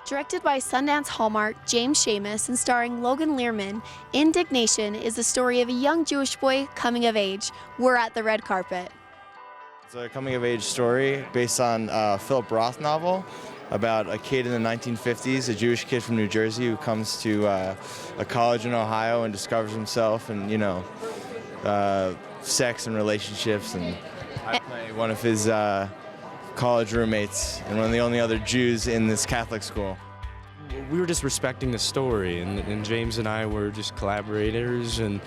Directed by Sundance Hallmark, James Schamus, and starring Logan Lerman, Indignation is the story of a young Jewish boy coming of age. We're at the red carpet. It's a coming-of-age story based on a Philip Roth novel about a kid in the 1950s, a Jewish kid from New Jersey who comes to a college in Ohio and discovers himself and, sex and relationships. And I play one of his college roommates and one of the only other Jews in this Catholic school. We were just respecting the story, and James and I were just collaborators, and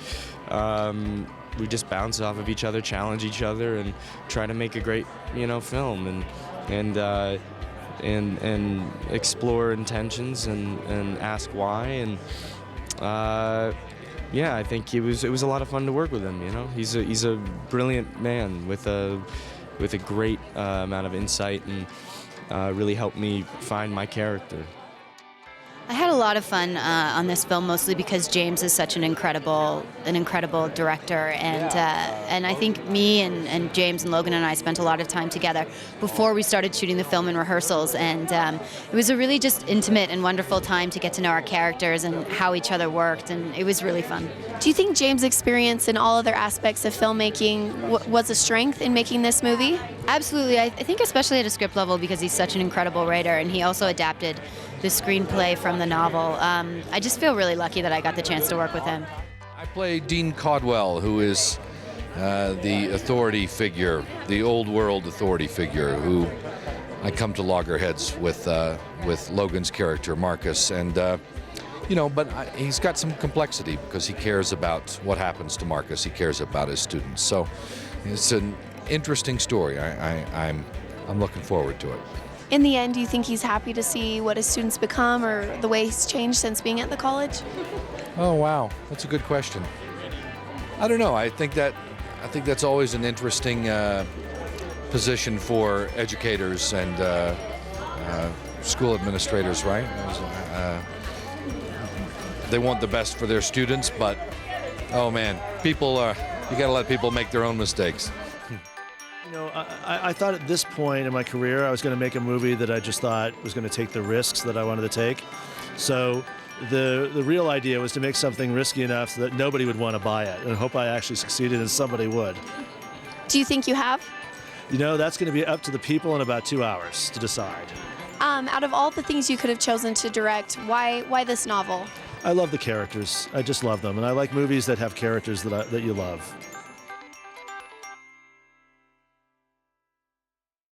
we just bounce off of each other, challenge each other, and try to make a great, film, and explore intentions and ask why, and I think it was a lot of fun to work with him. He's a brilliant man with a great amount of insight, and really helped me find my character. I had a lot of fun on this film, mostly because James is such an incredible director, and I think me and James and Logan and I spent a lot of time together before we started shooting the film in rehearsals, and it was a really just intimate and wonderful time to get to know our characters and how each other worked, and it was really fun. Do you think James' experience in all other aspects of filmmaking was a strength in making this movie? Absolutely. I think especially at a script level, because he's such an incredible writer, and he also adapted the screenplay from the novel. I just feel really lucky that I got the chance to work with him. I play Dean Caudwell, who is the authority figure, the old world authority figure, who I come to loggerheads with Logan's character, Marcus, and but he's got some complexity because he cares about what happens to Marcus. He cares about his students. So it's an interesting story. I'm looking forward to it. In the end, do you think he's happy to see what his students become or the way he's changed since being at the college? Oh wow, that's a good question. I don't know. I think that's always an interesting position for educators and school administrators, right? They want the best for their students, but oh man, you got to let people make their own mistakes. I thought at this point in my career I was going to make a movie that I just thought was going to take the risks that I wanted to take. So the real idea was to make something risky enough so that nobody would want to buy it, and I hope I actually succeeded and somebody would. Do you think you have? That's going to be up to the people in about 2 hours to decide. Out of all the things you could have chosen to direct, why this novel? I love the characters. I just love them, and I like movies that have characters that you love.